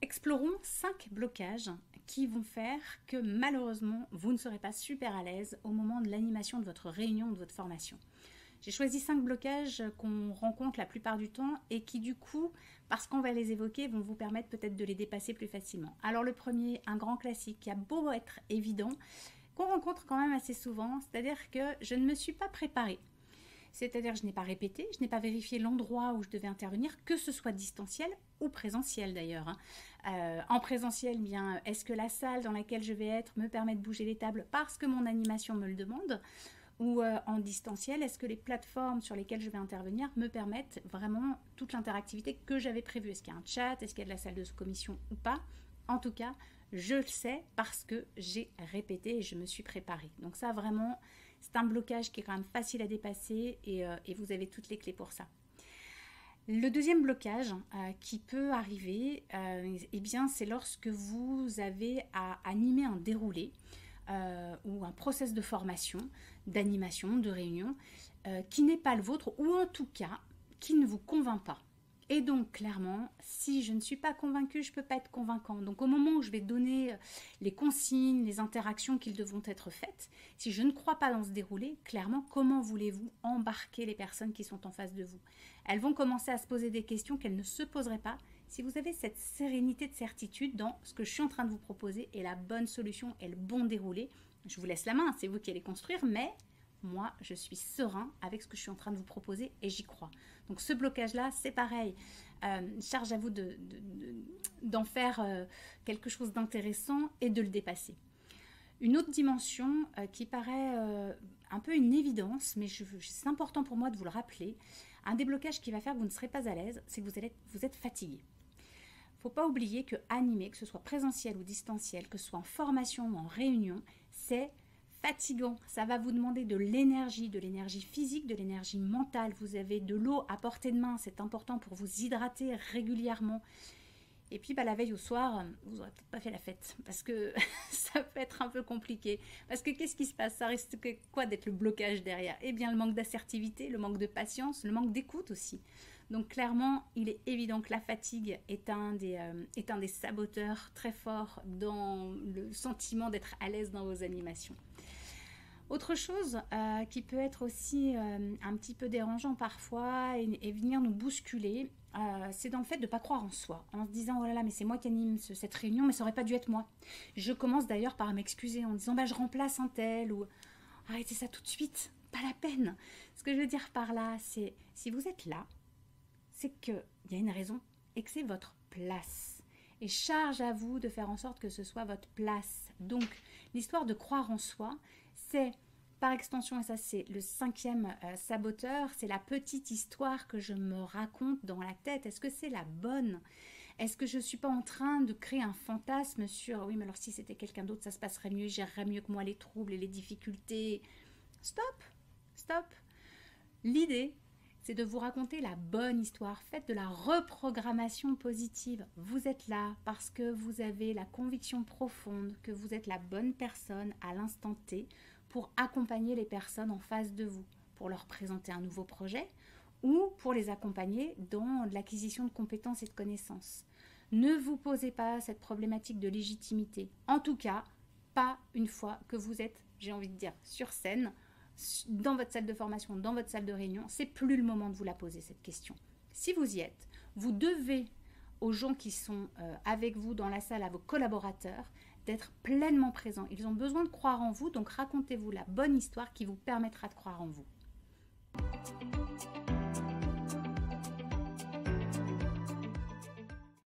Explorons 5 blocages qui vont faire que malheureusement, vous ne serez pas super à l'aise au moment de l'animation de votre réunion, de votre formation. J'ai choisi 5 blocages qu'on rencontre la plupart du temps et qui du coup, parce qu'on va les évoquer, vont vous permettre peut-être de les dépasser plus facilement. Alors le premier, un grand classique qui a beau être évident, qu'on rencontre quand même assez souvent, c'est-à-dire que je ne me suis pas préparée. C'est-à-dire que je n'ai pas répété, je n'ai pas vérifié l'endroit où je devais intervenir, que ce soit distanciel ou présentiel d'ailleurs. En présentiel, bien, est-ce que la salle dans laquelle je vais être me permet de bouger les tables parce que mon animation me le demande? Ou en distanciel, est-ce que les plateformes sur lesquelles je vais intervenir me permettent vraiment toute l'interactivité que j'avais prévue? Est-ce qu'il y a un chat? Est-ce qu'il y a de la salle de commission ou pas? En tout cas, je le sais parce que j'ai répété et je me suis préparée. Donc ça, vraiment, c'est un blocage qui est quand même facile à dépasser et vous avez toutes les clés pour ça. Le deuxième blocage qui peut arriver, eh bien, c'est lorsque vous avez à animer un déroulé ou un process de formation, d'animation, de réunion, qui n'est pas le vôtre ou en tout cas qui ne vous convainc pas. Et donc, clairement, si je ne suis pas convaincue, je ne peux pas être convaincant. Donc, au moment où je vais donner les consignes, les interactions qui devront être faites, si je ne crois pas dans ce déroulé, clairement, comment voulez-vous embarquer les personnes qui sont en face de vous? Elles vont commencer à se poser des questions qu'elles ne se poseraient pas si vous avez cette sérénité de certitude dans ce que je suis en train de vous proposer et la bonne solution et le bon déroulé. Je vous laisse la main, c'est vous qui allez construire, mais moi, je suis serein avec ce que je suis en train de vous proposer et j'y crois. Donc ce blocage-là, c'est pareil. Charge à vous d'en faire quelque chose d'intéressant et de le dépasser. Une autre dimension qui paraît un peu une évidence, mais c'est important pour moi de vous le rappeler, un déblocage qui va faire que vous ne serez pas à l'aise, c'est que vous êtes fatigué. Il ne faut pas oublier que animer, que ce soit présentiel ou distanciel, que ce soit en formation ou en réunion, c'est fatigant. Ça va vous demander de l'énergie physique, de l'énergie mentale. Vous avez de l'eau à portée de main, c'est important pour vous hydrater régulièrement. Et puis la veille au soir, vous n'aurez peut-être pas fait la fête parce que ça peut être un peu compliqué. Parce que qu'est-ce qui se passe? Ça risque quoi d'être le blocage derrière? Eh bien le manque d'assertivité, le manque de patience, le manque d'écoute aussi. Donc clairement, il est évident que la fatigue est un des saboteurs très forts dans le sentiment d'être à l'aise dans vos animations. Autre chose qui peut être aussi un petit peu dérangeant parfois et venir nous bousculer, c'est dans le fait de ne pas croire en soi, en se disant « Oh là là, mais c'est moi qui anime cette réunion, mais ça aurait pas dû être moi. » Je commence d'ailleurs par m'excuser en disant « Je remplace un tel » ou « Arrêtez ça tout de suite, pas la peine. » Ce que je veux dire par là, c'est si vous êtes là, c'est qu'il y a une raison et que c'est votre place. Et charge à vous de faire en sorte que ce soit votre place. Donc, l'histoire de croire en soi, c'est par extension, et ça c'est le 5e saboteur, c'est la petite histoire que je me raconte dans la tête. Est-ce que c'est la bonne? Est-ce que je ne suis pas en train de créer un fantasme sur oui, mais alors si c'était quelqu'un d'autre, ça se passerait mieux, gérerait mieux que moi les troubles et les difficultés? Stop, stop. L'idée, c'est de vous raconter la bonne histoire. Faites de la reprogrammation positive. Vous êtes là parce que vous avez la conviction profonde que vous êtes la bonne personne à l'instant T pour accompagner les personnes en face de vous, pour leur présenter un nouveau projet ou pour les accompagner dans l'acquisition de compétences et de connaissances. Ne vous posez pas cette problématique de légitimité. En tout cas, pas une fois que vous êtes, j'ai envie de dire, sur scène, dans votre salle de formation, dans votre salle de réunion, c'est plus le moment de vous la poser cette question. Si vous y êtes, vous devez aux gens qui sont avec vous dans la salle, à vos collaborateurs, d'être pleinement présents. Ils ont besoin de croire en vous, donc racontez-vous la bonne histoire qui vous permettra de croire en vous.